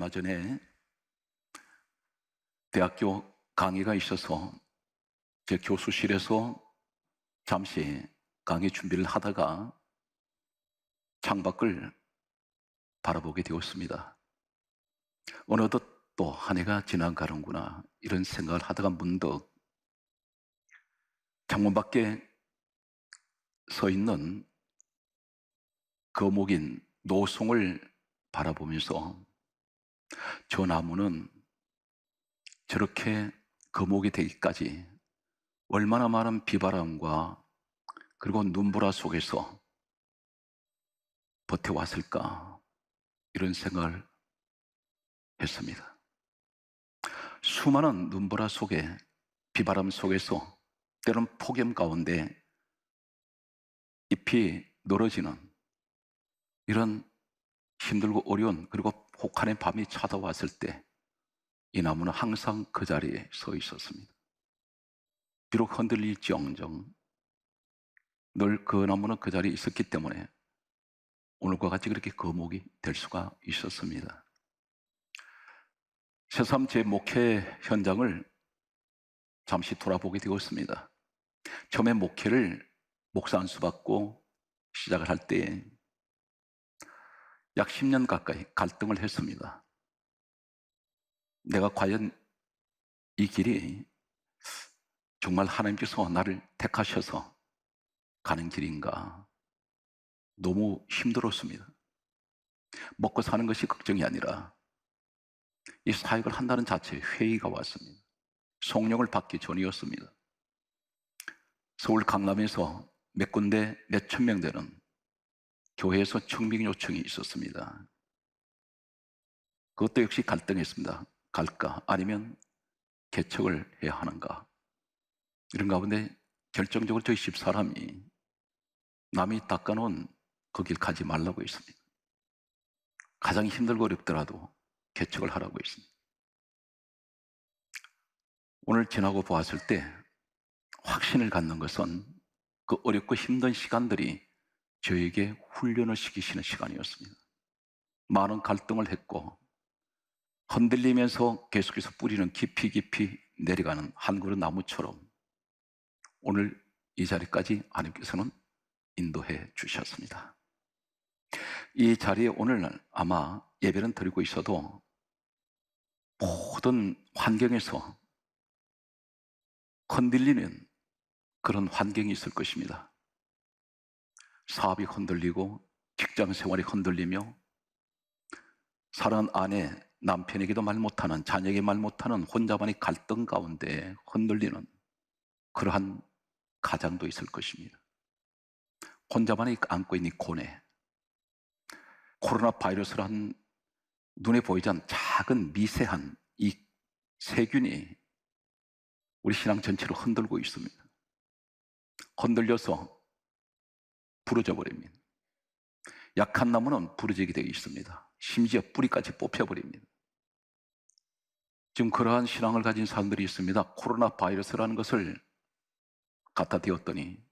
얼마 전에 대학교 강의가 있어서 제 교수실에서 잠시 강의 준비를 하다가 창밖을 바라보게 되었습니다. 어느덧 또 한 해가 지나가는구나 이런 생각을 하다가 문득 창문 밖에 서 있는 거목인 노송을 바라보면서 저 나무는 저렇게 거목이 되기까지 얼마나 많은 비바람과 그리고 눈보라 속에서 버텨왔을까 이런 생각을 했습니다. 수많은 눈보라 속에 비바람 속에서 때론 폭염 가운데 잎이 늘어지는 이런 힘들고 어려운 그리고 혹한의 밤이 찾아왔을 때 이 나무는 항상 그 자리에 서 있었습니다. 비록 흔들릴지언정 늘 그 나무는 그 자리에 있었기 때문에 오늘과 같이 그렇게 거목이 될 수가 있었습니다. 새삼 제 목회 현장을 잠시 돌아보게 되었습니다. 처음에 목회를 목사 안수 받고 시작을 할 때에 약 10년 가까이 갈등을 했습니다. 내가 과연 이 길이 정말 하나님께서 나를 택하셔서 가는 길인가? 너무 힘들었습니다. 먹고 사는 것이 걱정이 아니라 이 사역을 한다는 자체에 회의가 왔습니다. 성령을 받기 전이었습니다. 서울 강남에서 몇 군데 몇천 명 되는 교회에서 청빙 요청이 있었습니다. 그것도 역시 갈등했습니다. 갈까 아니면 개척을 해야 하는가. 이런 가운데 결정적으로 저희 집사람이 남이 닦아놓은 그 길 가지 말라고 했습니다. 가장 힘들고 어렵더라도 개척을 하라고 했습니다. 오늘 지나고 보았을 때 확신을 갖는 것은 그 어렵고 힘든 시간들이 저에게 훈련을 시키시는 시간이었습니다. 많은 갈등을 했고 흔들리면서 계속해서 뿌리는 깊이 깊이 내려가는 한 그루 나무처럼 오늘 이 자리까지 하나님께서는 인도해 주셨습니다. 이 자리에 오늘 아마 예배는 드리고 있어도 모든 환경에서 흔들리는 그런 환경이 있을 것입니다. 사업이 흔들리고 직장 생활이 흔들리며 사랑하는 아내, 남편에게도 말 못하는, 자녀에게 말 못하는 혼자만의 갈등 가운데 흔들리는 그러한 가장도 있을 것입니다. 혼자만이 안고 있는 고뇌, 코로나 바이러스란 눈에 보이지 않는 작은 미세한 이 세균이 우리 신앙 전체를 흔들고 있습니다. 흔들려서 부러져 버립니다. 약한 나무는 부러지게 되어 있습니다. 심지어 뿌리까지 뽑혀버립니다. 지금 그러한 신앙을 가진 사람들이 있습니다. 코로나 바이러스라는 것을 갖다 대었더니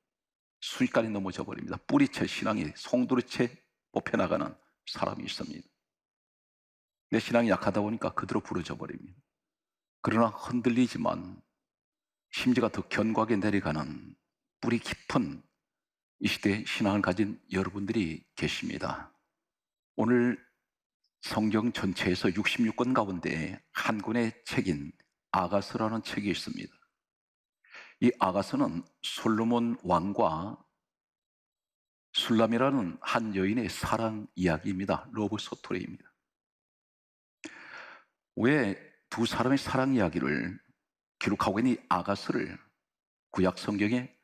순식간에 넘어져 버립니다. 뿌리채 신앙이 송두리째 뽑혀나가는 사람이 있습니다. 내 신앙이 약하다 보니까 그대로 부러져 버립니다. 그러나 흔들리지만 심지가 더 견고하게 내려가는 뿌리 깊은 이 시대에 신앙을 가진 여러분들이 계십니다. 오늘 성경 전체에서 66권 가운데 한 권의 책인 아가서라는 책이 있습니다. 이 아가서는 솔로몬 왕과 술람이라는 한 여인의 사랑 이야기입니다. 러브 스토리입니다. 왜 두 사람의 사랑 이야기를 기록하고 있는 이 아가서를 구약 성경에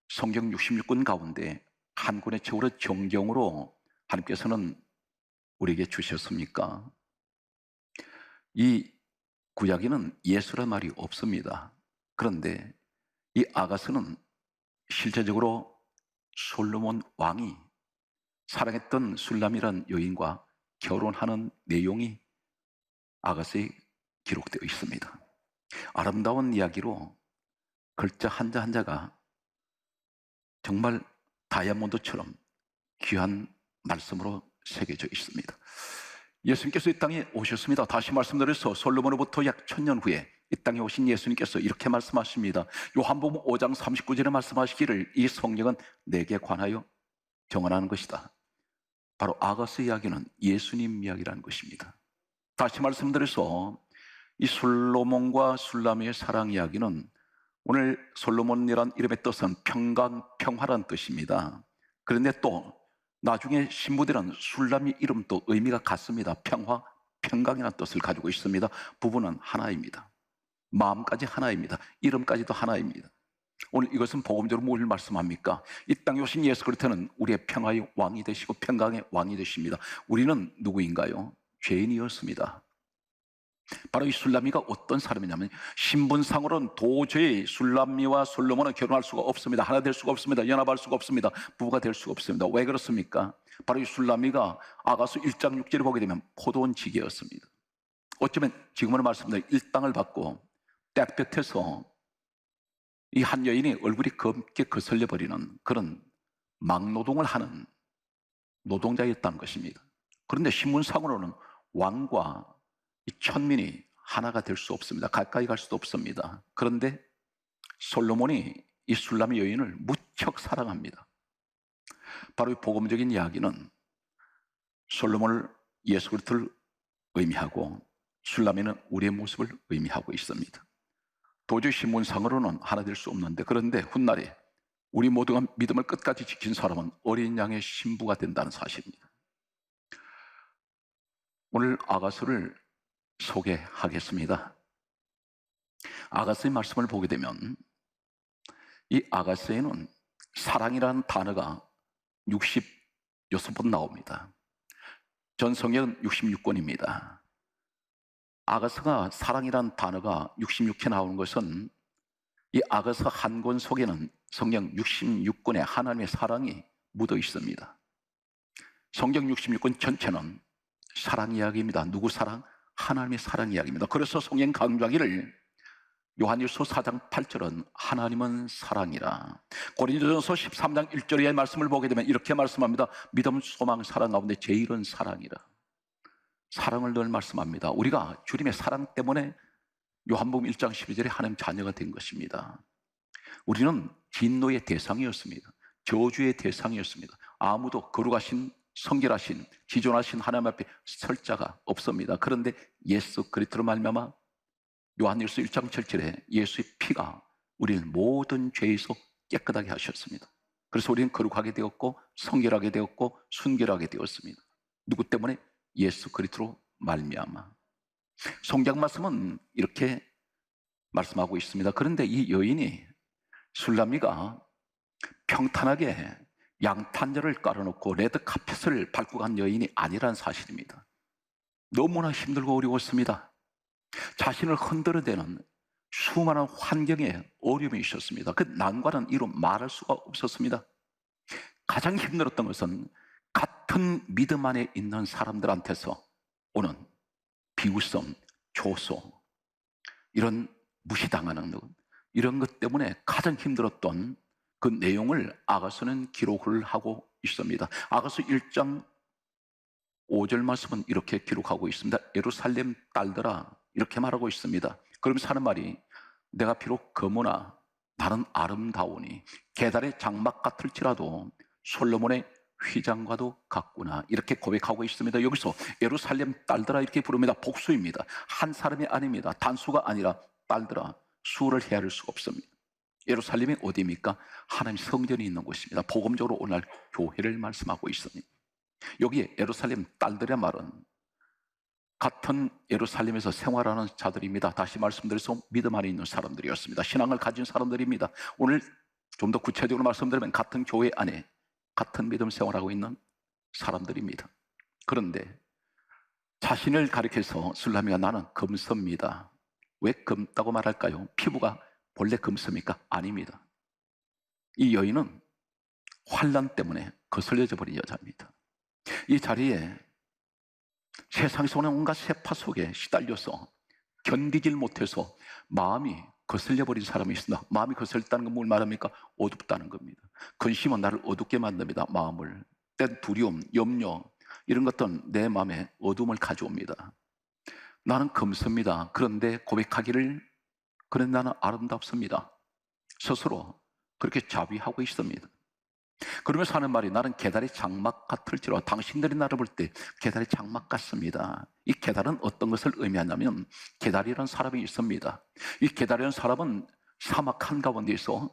성경 66권 가운데 한 권의 책으로 정경으로 하나님께서는 우리에게 주셨습니까? 이 구약에는 예수란 말이 없습니다. 그런데 이 아가서는 실제적으로 솔로몬 왕이 사랑했던 술람이란 여인과 결혼하는 내용이 아가서에 기록되어 있습니다. 아름다운 이야기로 글자 한자 한자가 정말 다이아몬드처럼 귀한 말씀으로 새겨져 있습니다. 예수님께서 이 땅에 오셨습니다. 다시 말씀드려서 솔로몬으로부터 약 1000년 후에 이 땅에 오신 예수님께서 이렇게 말씀하십니다. 요한복음 5장 39절에 말씀하시기를 이 성경은 내게 관하여 정언하는 것이다. 바로 아가스 이야기는 예수님 이야기라는 것입니다. 다시 말씀드려서 이 솔로몬과 술라미의 사랑 이야기는 오늘 솔로몬이란 이름의 뜻은 평강, 평화란 뜻입니다. 그런데 또 나중에 신부들은 술라미 이름도 의미가 같습니다. 평화, 평강이라는 뜻을 가지고 있습니다. 부부는 하나입니다. 마음까지 하나입니다. 이름까지도 하나입니다. 오늘 이것은 복음적으로 뭘 말씀합니까? 이 땅에 오신 예수 그리스도는 우리의 평화의 왕이 되시고 평강의 왕이 되십니다. 우리는 누구인가요? 죄인이었습니다. 바로 이 술라미가 어떤 사람이냐면 신분상으로는 도저히 술라미와 솔로몬은 결혼할 수가 없습니다. 하나 될 수가 없습니다. 연합할 수가 없습니다. 부부가 될 수가 없습니다. 왜 그렇습니까? 바로 이 술라미가 아가서 1장 6절을 보게 되면 포도원 지게였습니다. 어쩌면 지금으로 말씀드린 일당을 받고 땡볕에서 이 한 여인이 얼굴이 검게 거슬려 버리는 그런 막노동을 하는 노동자였다는 것입니다. 그런데 신분상으로는 왕과 이 천민이 하나가 될 수 없습니다. 가까이 갈 수도 없습니다. 그런데 솔로몬이 이 술라미 여인을 무척 사랑합니다. 바로 이 복음적인 이야기는 솔로몬을 예수 그리스도를 의미하고 술라미는 우리의 모습을 의미하고 있습니다. 도저히 신분상으로는 하나 될 수 없는데, 그런데 훗날에 우리 모두가 믿음을 끝까지 지킨 사람은 어린 양의 신부가 된다는 사실입니다. 오늘 아가서를 소개하겠습니다. 아가서의 말씀을 보게 되면 이 아가서에는 사랑이라는 단어가 66번 나옵니다. 전 성경은 66권입니다. 아가서가 사랑이라는 단어가 66회 나오는 것은 이 아가서 한 권 속에는 성경 66권의 하나님의 사랑이 묻어 있습니다. 성경 66권 전체는 사랑 이야기입니다. 누구 사랑? 하나님의 사랑 이야기입니다. 그래서 성경 강조하기를 요한일서 4장 8절은 하나님은 사랑이라. 고린도전서 13장 1절의 말씀을 보게 되면 이렇게 말씀합니다. 믿음, 소망, 사랑 가운데 제일은 사랑이라. 사랑을 늘 말씀합니다. 우리가 주님의 사랑 때문에 요한복음 1장 12절에 하나님 자녀가 된 것입니다. 우리는 진노의 대상이었습니다. 저주의 대상이었습니다. 아무도 거룩하신, 성결하신, 지존하신 하나님 앞에 설 자가 없습니다. 그런데 예수 그리스도로 말미암아 요한일서 1장 7절에 예수의 피가 우리를 모든 죄에서 깨끗하게 하셨습니다. 그래서 우리는 거룩하게 되었고 성결하게 되었고 순결하게 되었습니다. 누구 때문에? 예수 그리스도로 말미암아. 성경 말씀은 이렇게 말씀하고 있습니다. 그런데 이 여인이 술라미가 평탄하게 양탄자를 깔아놓고 레드카펫을 밟고 간 여인이 아니란 사실입니다. 너무나 힘들고 어려웠습니다. 자신을 흔들어대는 수많은 환경에 어려움이 있었습니다. 그 난관은 이루 말할 수가 없었습니다. 가장 힘들었던 것은 같은 믿음 안에 있는 사람들한테서 오는 비웃음, 조소, 이런 무시당하는 것, 이런 것 때문에 가장 힘들었던 그 내용을 아가서는 기록을 하고 있습니다. 아가서 1장 5절 말씀은 이렇게 기록하고 있습니다. 예루살렘 딸들아, 이렇게 말하고 있습니다. 그러면서 하는 말이 내가 비록 거무나 나는 아름다우니 계달의 장막 같을지라도 솔로몬의 휘장과도 같구나, 이렇게 고백하고 있습니다. 여기서 예루살렘 딸들아 이렇게 부릅니다. 복수입니다. 한 사람이 아닙니다. 단수가 아니라 딸들아, 수를 헤아릴 수가 없습니다. 예루살렘이 어디입니까? 하나님 성전이 있는 곳입니다. 복음적으로 오늘 교회를 말씀하고 있습니다. 여기에 예루살렘 딸들의 말은 같은 예루살렘에서 생활하는 자들입니다. 다시 말씀드려서 믿음 안에 있는 사람들이었습니다. 신앙을 가진 사람들입니다. 오늘 좀 더 구체적으로 말씀드리면 같은 교회 안에 같은 믿음 생활하고 있는 사람들입니다. 그런데 자신을 가리켜서 술라미가 나는 금서입니다. 왜 검다고 말할까요? 피부가 본래 금습니까? 아닙니다. 이 여인은 환난 때문에 거슬려져 버린 여자입니다. 이 자리에 세상에서 오는 온갖 세파 속에 시달려서 견디질 못해서 마음이 거슬려 버린 사람이 있습니다. 마음이 거슬렸다는 건 뭘 말합니까? 어둡다는 겁니다. 근심은 나를 어둡게 만듭니다. 마음을. 때는 두려움, 염려, 이런 것들은 내 마음에 어둠을 가져옵니다. 나는 검습니다. 그런데 고백하기를 그런 나는 아름답습니다. 스스로 그렇게 자비하고 있습니다. 그러면서 하는 말이 나는 계달의 장막 같을지라 당신들이 나를 볼 때 계달의 장막 같습니다. 이 계달은 어떤 것을 의미하냐면 계달이라는 사람이 있습니다. 이 계달이라는 사람은 사막 한가운데서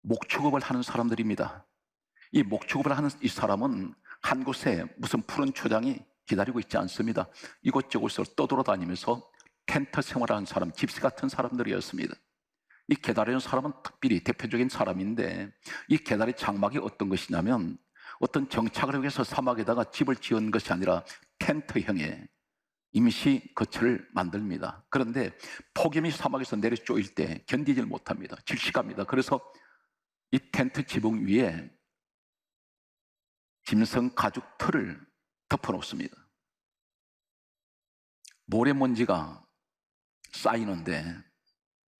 목축업을 하는 사람들입니다. 이 목축업을 하는 이 사람은 한 곳에 무슨 푸른 초장이 기다리고 있지 않습니다. 이곳저곳을 떠돌아다니면서 텐트 생활하는 사람, 집시 같은 사람들이었습니다. 이 게달이라는 사람은 특별히 대표적인 사람인데 이 게달의 장막이 어떤 것이냐면 어떤 정착을 하기 위해서 사막에다가 집을 지은 것이 아니라 텐트형의 임시 거처를 만듭니다. 그런데 폭염이 사막에서 내려 쪼일 때 견디질 못합니다. 질식합니다. 그래서 이 텐트 지붕 위에 짐승 가죽 틀을 덮어놓습니다. 모래먼지가 쌓이는데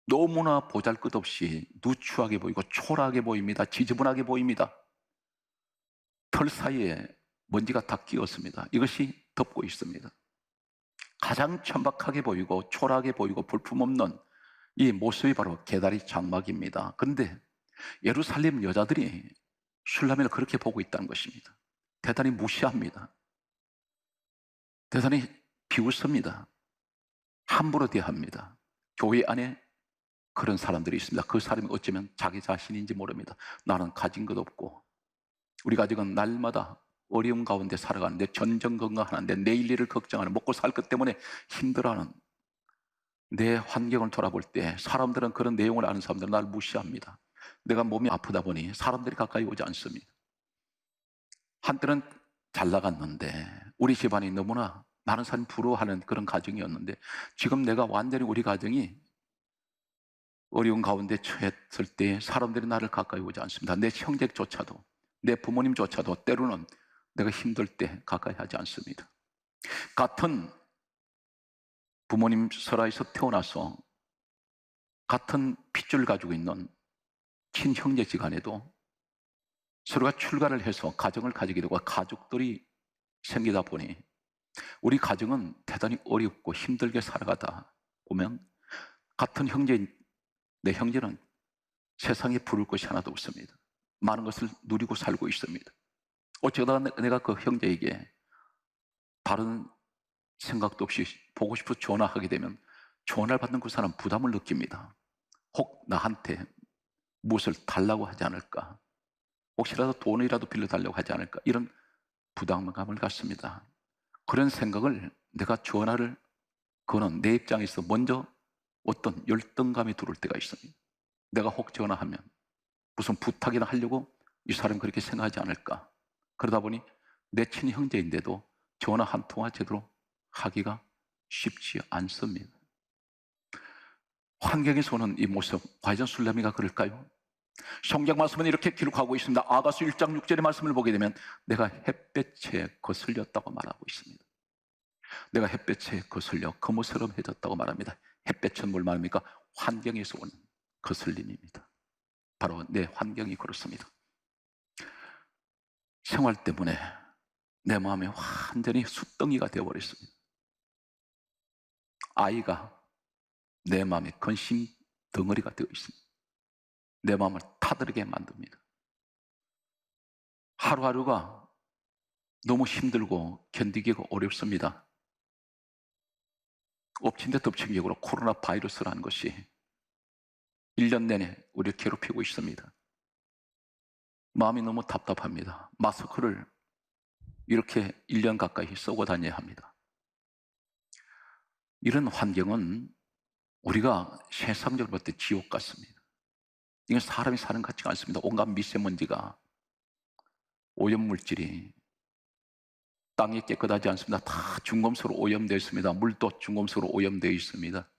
너무나 보잘것없이 누추하게 보이고 초라하게 보입니다. 지저분하게 보입니다. 털 사이에 먼지가 다 끼었습니다. 이것이 덮고 있습니다. 가장 천박하게 보이고 초라하게 보이고 볼품없는 이 모습이 바로 게다리 장막입니다. 그런데 예루살렘 여자들이 슐라임을 그렇게 보고 있다는 것입니다. 대단히 무시합니다. 대단히 비웃습니다. 함부로 대합니다. 교회 안에 그런 사람들이 있습니다. 그 사람이 어쩌면 자기 자신인지 모릅니다. 나는 가진 것 없고 우리 가족은 날마다 어려움 가운데 살아가는데 전전긍긍하는데 내일 일을 걱정하는 먹고 살 것 때문에 힘들어하는 내 환경을 돌아볼 때 사람들은 그런 내용을 아는 사람들은 나를 무시합니다. 내가 몸이 아프다 보니 사람들이 가까이 오지 않습니다. 한때는 잘 나갔는데 우리 집안이 너무나 많은 사람이 부러워하는 그런 가정이었는데 지금 내가 완전히 우리 가정이 어려운 가운데 처했을 때 사람들이 나를 가까이 오지 않습니다. 내 형제조차도 내 부모님조차도 때로는 내가 힘들 때 가까이 하지 않습니다. 같은 부모님 설화에서 태어나서 같은 핏줄을 가지고 있는 친형제지간에도 서로가 출가를 해서 가정을 가지게 되고 가족들이 생기다 보니 우리 가정은 대단히 어렵고 힘들게 살아가다 보면 같은 형제인 내 형제는 세상에 부를 것이 하나도 없습니다. 많은 것을 누리고 살고 있습니다. 어쩌다가 내가 그 형제에게 다른 생각도 없이 보고 싶어 전화하게 되면 전화를 받는 그 사람 부담을 느낍니다. 혹 나한테 무엇을 달라고 하지 않을까? 혹시라도 돈이라도 빌려달라고 하지 않을까? 이런 부담감을 갖습니다. 그런 생각을 내가 전화를 거는 내 입장에서 먼저 어떤 열등감이 들어올 때가 있습니다. 내가 혹 전화하면 무슨 부탁이나 하려고 이 사람이 그렇게 생각하지 않을까? 그러다 보니 내 친형제인데도 전화 한 통화 제대로 하기가 쉽지 않습니다. 환경에서 오는 이 모습, 과연 술래미가 그럴까요? 성경 말씀은 이렇게 기록하고 있습니다. 아가서 1장 6절의 말씀을 보게 되면 내가 햇볕에 거슬렸다고 말하고 있습니다. 내가 햇볕에 거슬려 거무스름해졌다고 말합니다. 햇볕은 뭘 말합니까? 환경에서 오는 거슬림입니다. 바로 내 환경이 그렇습니다. 생활 때문에 내 마음이 완전히 숯덩이가 되어버렸습니다. 아이가 내 마음에 근심 덩어리가 되어 있습니다. 내 마음을 타들게 만듭니다. 하루하루가 너무 힘들고 견디기가 어렵습니다. 엎친 데 덮친 격으로 코로나 바이러스라는 것이 1년 내내 우리를 괴롭히고 있습니다. 마음이 너무 답답합니다. 마스크를 이렇게 1년 가까이 쓰고 다녀야 합니다. 이런 환경은 우리가 세상적으로 볼 때 지옥 같습니다. 이건 사람이 사는 것 같지가 않습니다. 온갖 미세먼지가, 오염물질이 땅이 깨끗하지 않습니다. 다 중금속으로 오염되어 있습니다. 물도 중금속으로 오염되어 있습니다.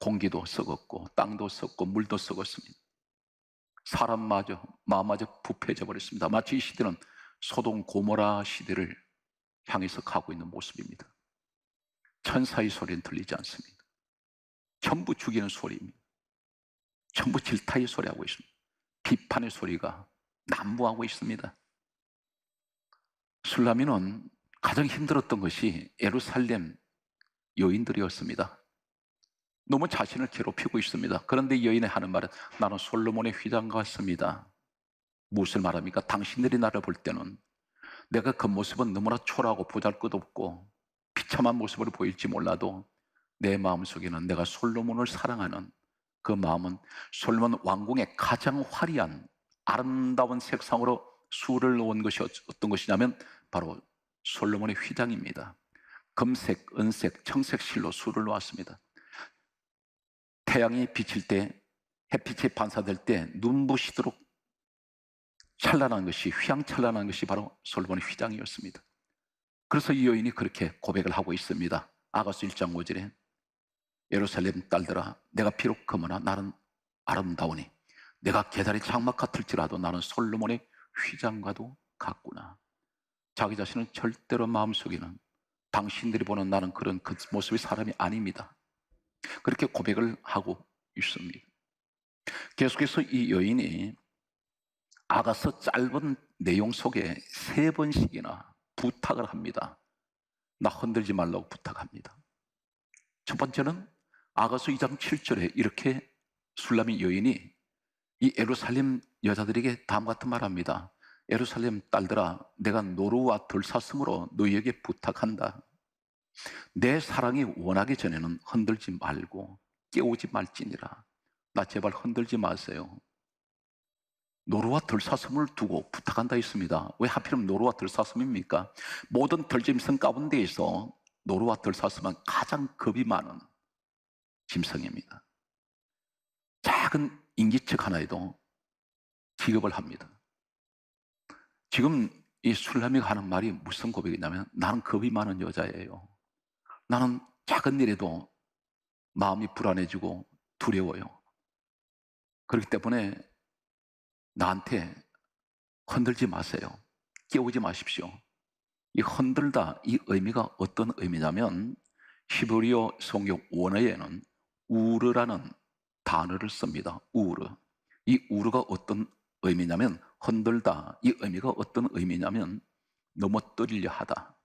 공기도 썩었고 땅도 썩고 물도 썩었습니다. 사람마저 마음마저 부패해져 버렸습니다. 마치 이 시대는 소돔 고모라 시대를 향해서 가고 있는 모습입니다. 천사의 소리는 들리지 않습니다. 전부 죽이는 소리입니다. 전부 질타의 소리하고 있습니다. 비판의 소리가 난무하고 있습니다. 술라미는 가장 힘들었던 것이 예루살렘 여인들이었습니다. 너무 자신을 괴롭히고 있습니다. 그런데 이 여인이 하는 말은 나는 솔로몬의 휘장 같습니다. 무엇을 말합니까? 당신들이 나를 볼 때는 내가 겉모습은 너무나 초라하고 보잘것없고 비참한 모습으로 보일지 몰라도 내 마음속에는 내가 솔로몬을 사랑하는 그 마음은 솔로몬 왕궁의 가장 화려한 아름다운 색상으로 수를 놓은 것이 어떤 것이냐면 바로 솔로몬의 휘장입니다. 금색, 은색, 청색 실로 수를 놓았습니다. 태양이 비칠 때, 햇빛이 반사될 때 눈부시도록 찬란한 것이, 휘황찬란한 것이 바로 솔로몬의 휘장이었습니다. 그래서 이 여인이 그렇게 고백을 하고 있습니다. 아가서 1장 5절에 예루살렘 딸들아 내가 비록 검으나 나는 아름다우니 내가 계달의 장막 같을지라도 나는 솔로몬의 휘장과도 같구나. 자기 자신은 절대로 마음속에는 당신들이 보는 나는 그런 그 모습의 사람이 아닙니다. 그렇게 고백을 하고 있습니다. 계속해서 이 여인이 아가서 짧은 내용 속에 3번씩이나 부탁을 합니다. 나 흔들지 말라고 부탁합니다. 첫 번째는 아가서 2장 7절에 이렇게 술라미 여인이 이 예루살렘 여자들에게 다음과 같은 말합니다. 예루살렘 딸들아 내가 노루와 들사슴으로 너희에게 부탁한다. 내 사랑이 원하기 전에는 흔들지 말고 깨우지 말지니라. 나 제발 흔들지 마세요. 노루와 들사슴을 두고 부탁한다 했습니다. 왜 하필이면 노루와 들사슴입니까? 모든 들짐승 가운데에서 노루와 들사슴은 가장 겁이 많은 짐승입니다. 작은 인기척 하나에도 기겁을 합니다. 지금 이 술라미가 하는 말이 무슨 고백이냐면 나는 겁이 많은 여자예요. 나는 작은 일에도 마음이 불안해지고 두려워요. 그렇기 때문에 나한테 흔들지 마세요. 깨우지 마십시오. 이 흔들다 이 의미가 어떤 의미냐면 히브리어 성경 원어에는 우르라는 단어를 씁니다. 우르. 이 우르가 어떤 의미냐면 흔들다 이 의미가 어떤 의미냐면 넘어뜨리려 하다,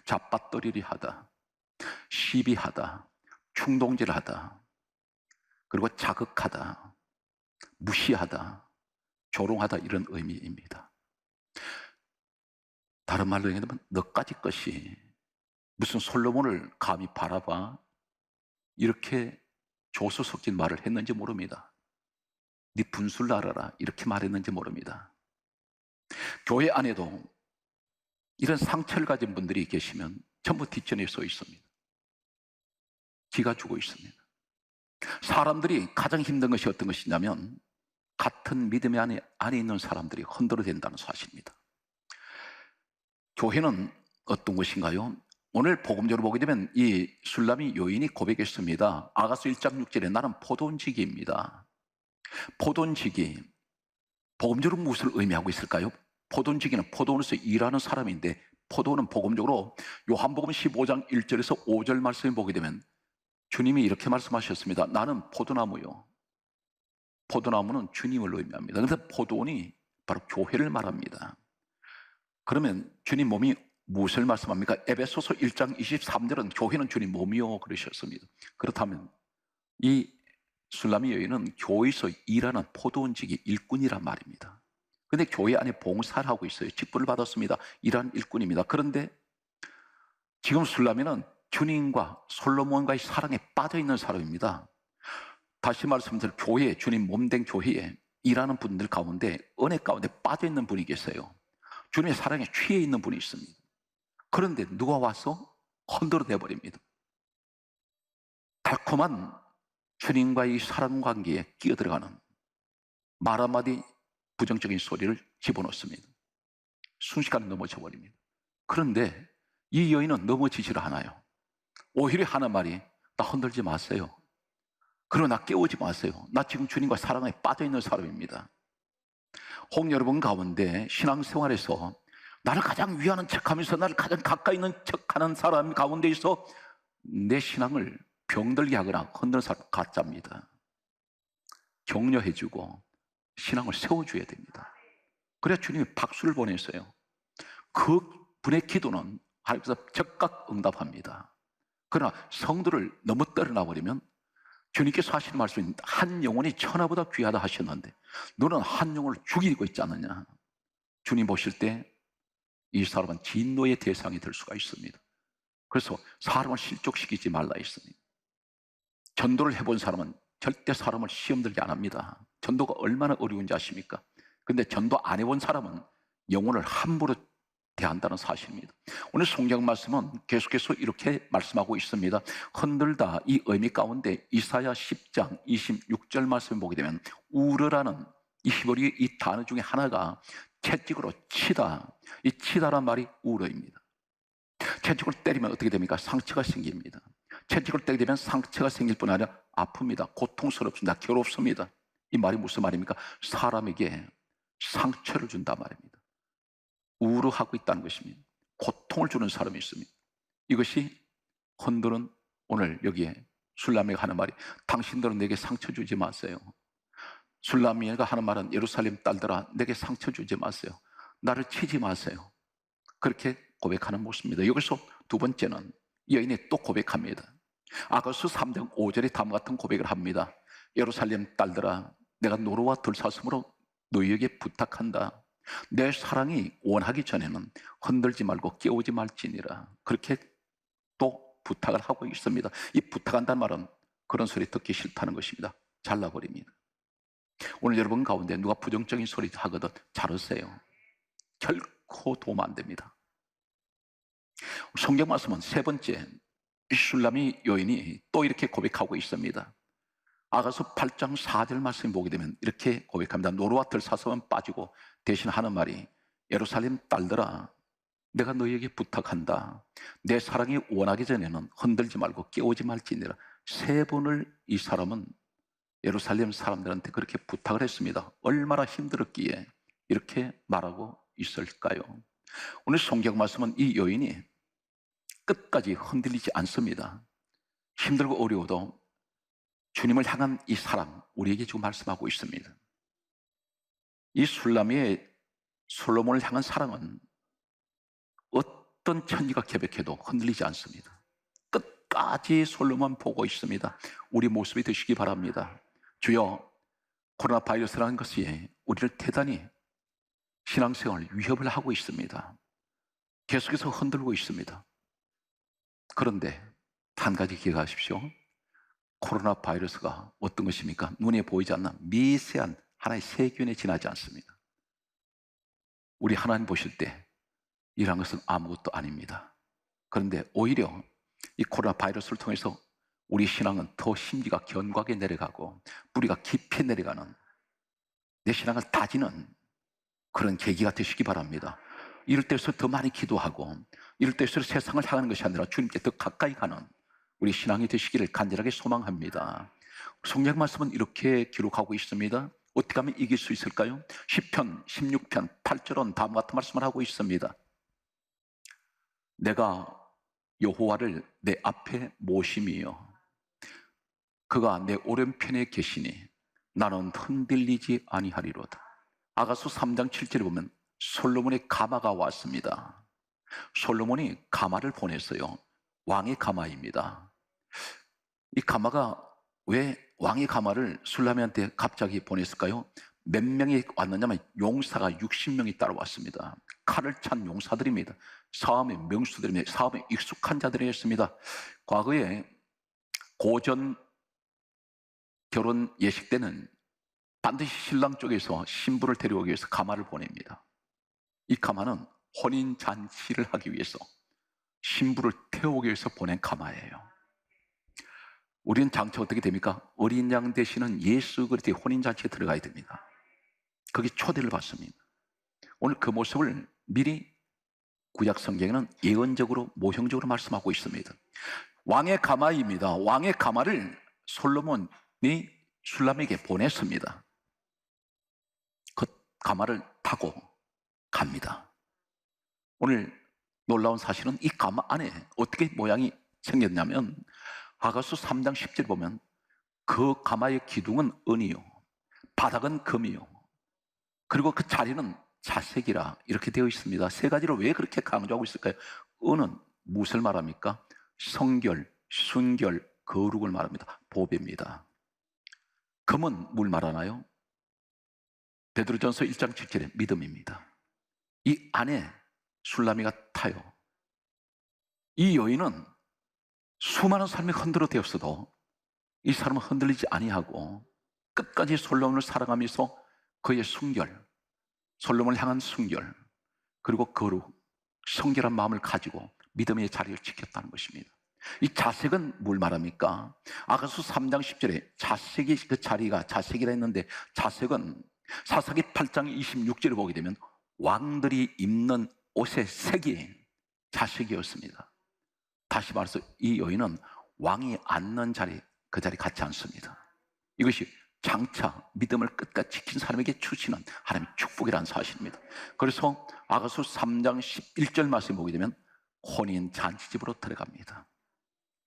잡아뜨리려 하다, 시비하다, 충동질하다, 그리고 자극하다, 무시하다, 조롱하다 이런 의미입니다. 다른 말로 얘기하면 너까지 것이 무슨 솔로몬을 감히 바라봐 이렇게 조수석진 말을 했는지 모릅니다. 네 분수를 알아라 이렇게 말했는지 모릅니다. 교회 안에도 이런 상처를 가진 분들이 계시면 전부 뒷전에 서 있습니다. 기가 죽어 있습니다. 사람들이 가장 힘든 것이 어떤 것이냐면 같은 믿음의 안에 있는 사람들이 흔들어댄다는 사실입니다. 교회는 어떤 것인가요? 오늘 복음적으로 보게 되면 이 술라미 여인이 고백했습니다. 아가서 1장 6절에 나는 포돈지기입니다. 포돈지기, 복음적으로 무엇을 의미하고 있을까요? 포돈지기는 포도원에서 일하는 사람인데 포도는 복음적으로 요한복음 15장 1절에서 5절 말씀을 보게 되면 주님이 이렇게 말씀하셨습니다. 나는 포도나무요. 포도나무는 주님을 의미합니다. 그래서 포도원이 바로 교회를 말합니다. 그러면 주님 몸이 무엇을 말씀합니까? 에베소서 1장 23절은 교회는 주님 몸이요 그러셨습니다. 그렇다면 이 술라미 여인은 교회에서 일하는 포도원직의 일꾼이란 말입니다. 근데 교회 안에 봉사를 하고 있어요. 직분을 받았습니다. 일하는 일꾼입니다. 그런데 지금 술라미는 주님과 솔로몬과의 사랑에 빠져있는 사람입니다. 다시 말씀드려 교회, 주님 몸된 교회에 일하는 분들 가운데 은혜 가운데 빠져있는 분이 계세요. 주님의 사랑에 취해 있는 분이 있습니다. 그런데 누가 와서 흔들어 내버립니다. 달콤한 주님과의 사랑 관계에 끼어들어가는 말 한마디 부정적인 소리를 집어넣습니다. 순식간에 넘어져 버립니다. 그런데 이 여인은 넘어지지를 않아요. 오히려 하는 말이 나 흔들지 마세요. 그러나 깨우지 마세요. 나 지금 주님과 사랑에 빠져있는 사람입니다. 혹 여러분 가운데 신앙생활에서 나를 가장 위하는 척하면서 나를 가장 가까이 있는 척하는 사람 가운데 있어 내 신앙을 병들게 하거나 흔드는 사람 가짜입니다. 격려해주고 신앙을 세워줘야 됩니다. 그래야 주님이 박수를 보내세요. 그 분의 기도는 하나님께서 즉각 응답합니다. 그러나 성도를 너무 떨어놔버리면 주님께서 하시는 말씀은 한 영혼이 천하보다 귀하다 하셨는데 너는 한 영혼을 죽이고 있지 않느냐. 주님 보실 때 이 사람은 진노의 대상이 될 수가 있습니다. 그래서 사람을 실족시키지 말라 했습니다. 전도를 해본 사람은 절대 사람을 시험 들게 안 합니다. 전도가 얼마나 어려운지 아십니까? 근데 전도 안 해본 사람은 영혼을 함부로 대한다는 사실입니다. 오늘 성경 말씀은 계속해서 이렇게 말씀하고 있습니다. 흔들다, 이 의미 가운데 이사야 10장 26절 말씀을 보게 되면 우르라는 이 히브리 이 단어 중에 하나가 채찍으로 치다, 이 치다란 말이 우르입니다. 채찍을 때리면 어떻게 됩니까? 상처가 생깁니다. 채찍을 때리게 되면 상처가 생길 뿐 아니라 아픕니다. 고통스럽습니다. 괴롭습니다. 이 말이 무슨 말입니까? 사람에게 상처를 준단 말입니다. 우울하고 있다는 것입니다. 고통을 주는 사람이 있습니다. 이것이 헌들은 오늘 여기에 술라미가 하는 말이 당신들은 내게 상처 주지 마세요. 술라미가 하는 말은 예루살렘 딸들아 내게 상처 주지 마세요. 나를 치지 마세요. 그렇게 고백하는 모습입니다. 여기서 두 번째는 여인이 또 고백합니다. 아가서 3장 5절에 다음과 같은 고백을 합니다. 예루살렘 딸들아 내가 노루와 들사슴으로 너희에게 부탁한다. 내 사랑이 원하기 전에는 흔들지 말고 깨우지 말지니라. 그렇게 또 부탁을 하고 있습니다. 이 부탁한다는 말은 그런 소리 듣기 싫다는 것입니다. 잘라버립니다. 오늘 여러분 가운데 누가 부정적인 소리 하거든 자르세요. 결코 도움 안 됩니다. 성경 말씀은 세 번째 슐라미 여인이 또 이렇게 고백하고 있습니다. 아가서 8장 4절 말씀 보게 되면 이렇게 고백합니다. 노루와 들사슴은 빠지고 대신 하는 말이 예루살렘 딸들아 내가 너희에게 부탁한다. 내 사랑이 원하기 전에는 흔들지 말고 깨우지 말지니라. 세 번을 이 사람은 예루살렘 사람들한테 그렇게 부탁을 했습니다. 얼마나 힘들었기에 이렇게 말하고 있을까요? 오늘 성경 말씀은 이 여인이 끝까지 흔들리지 않습니다. 힘들고 어려워도 주님을 향한 이 사랑 우리에게 지금 말씀하고 있습니다. 이 술라미의 솔로몬을 향한 사랑은 어떤 천지가 계획해도 흔들리지 않습니다. 끝까지 솔로몬 보고 있습니다. 우리 모습이 되시기 바랍니다. 주여, 코로나 바이러스라는 것이 우리를 대단히 신앙생활 위협을 하고 있습니다. 계속해서 흔들고 있습니다. 그런데 한 가지 기억하십시오. 코로나 바이러스가 어떤 것입니까? 눈에 보이지 않는 미세한 하나의 세균에 지나지 않습니다. 우리 하나님 보실 때 이러한 것은 아무것도 아닙니다. 그런데 오히려 이 코로나 바이러스를 통해서 우리 신앙은 더 심지가 견고하게 내려가고 뿌리가 깊이 내려가는 내 신앙을 다지는 그런 계기가 되시기 바랍니다. 이럴 때일수록 더 많이 기도하고 이럴 때일수록 세상을 향하는 것이 아니라 주님께 더 가까이 가는 우리 신앙이 되시기를 간절하게 소망합니다. 성경 말씀은 이렇게 기록하고 있습니다. 어떻게 하면 이길 수 있을까요? 시편 16편 8절은 다음과 같은 말씀을 하고 있습니다. 내가 여호와를 내 앞에 모심이요 그가 내 오른편에 계시니 나는 흔들리지 아니하리로다. 아가서 3장 7절에 보면 솔로몬의 가마가 왔습니다. 솔로몬이 가마를 보냈어요. 왕의 가마입니다. 이 가마가 왜 왕의 가마를 술라미한테 갑자기 보냈을까요? 몇 명이 왔느냐면 용사가 60명이 따라왔습니다. 칼을 찬 용사들입니다. 싸움의 명수들입니다. 싸움에 익숙한 자들이었습니다. 과거에 고전 결혼 예식 때는 반드시 신랑 쪽에서 신부를 데려오기 위해서 가마를 보냅니다. 이 가마는 혼인 잔치를 하기 위해서 신부를 태우기 위해서 보낸 가마예요. 우리는 장차 어떻게 됩니까? 어린 양 되시는 예수 그리스도의 혼인 잔치에 들어가야 됩니다. 거기 초대를 받습니다. 오늘 그 모습을 미리 구약 성경에는 예언적으로 모형적으로 말씀하고 있습니다. 왕의 가마입니다. 왕의 가마를 솔로몬이 술람에게 보냈습니다. 그 가마를 타고 갑니다. 오늘 놀라운 사실은 이 가마 안에 어떻게 모양이 생겼냐면 아가서 3장 10절 보면 그 가마의 기둥은 은이요 바닥은 금이요 그리고 그 자리는 자색이라 이렇게 되어 있습니다. 세 가지를 왜 그렇게 강조하고 있을까요? 은은 무엇을 말합니까? 성결, 순결, 거룩을 말합니다. 보배입니다. 금은 뭘 말하나요? 베드로전서 1장 7절에 믿음입니다. 이 안에 술라미가 타요. 이 여인은 수많은 사람이 흔들어 대었어도 이 사람은 흔들리지 아니하고 끝까지 솔로몬을 사랑하면서 그의 순결, 솔로몬을 향한 순결, 그리고 거룩, 성결한 마음을 가지고 믿음의 자리를 지켰다는 것입니다. 이 자색은 뭘 말합니까? 아가서 3장 10절에 자색이 그 자리가 자색이라 했는데, 자색은 사사기 8장 26절에 보게 되면 왕들이 입는 옷의 색이 자색이었습니다. 다시 말해서 이 여인은 왕이 앉는 자리, 그 자리 같지 않습니다. 이것이 장차 믿음을 끝까지 지킨 사람에게 주시는 하나님의 축복이라는 사실입니다. 그래서 아가서 3장 11절 말씀을 보게 되면 혼인 잔치집으로 들어갑니다.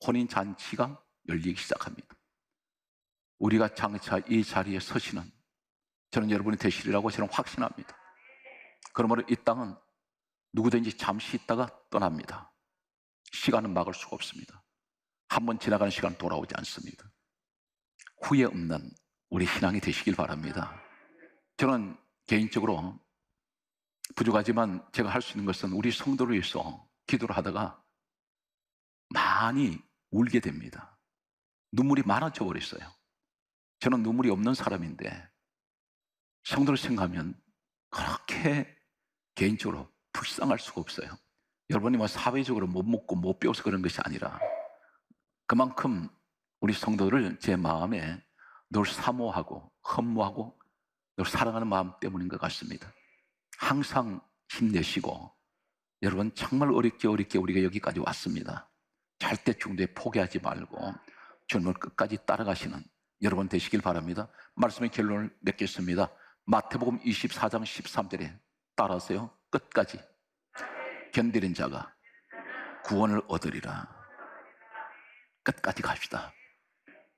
혼인 잔치가 열리기 시작합니다. 우리가 장차 이 자리에 서시는 저는 여러분이 되시리라고 저는 확신합니다. 그러므로 이 땅은 누구든지 잠시 있다가 떠납니다. 시간은 막을 수가 없습니다. 한번 지나가는 시간은 돌아오지 않습니다. 후회 없는 우리 신앙이 되시길 바랍니다. 저는 개인적으로 부족하지만 제가 할 수 있는 것은 우리 성도를 위해서 기도를 하다가 많이 울게 됩니다. 눈물이 많아져 버렸어요. 저는 눈물이 없는 사람인데 성도를 생각하면 그렇게 개인적으로 불쌍할 수가 없어요. 여러분이 뭐 사회적으로 못 먹고 못 배워서 그런 것이 아니라 그만큼 우리 성도를 제 마음에 늘 사모하고 헌무하고 늘 사랑하는 마음 때문인 것 같습니다. 항상 힘내시고, 여러분 정말 어렵게 우리가 여기까지 왔습니다. 절대 중도에 포기하지 말고 주님을 끝까지 따라가시는 여러분 되시길 바랍니다. 말씀의 결론을 맺겠습니다. 마태복음 24장 13절에 따라하세요. 끝까지 견디는 자가 구원을 얻으리라. 끝까지 갑시다.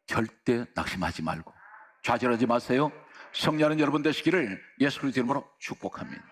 절대 낙심하지 말고 좌절하지 마세요. 승리하는 여러분 되시기를 예수 그리스도의 이름으로 축복합니다.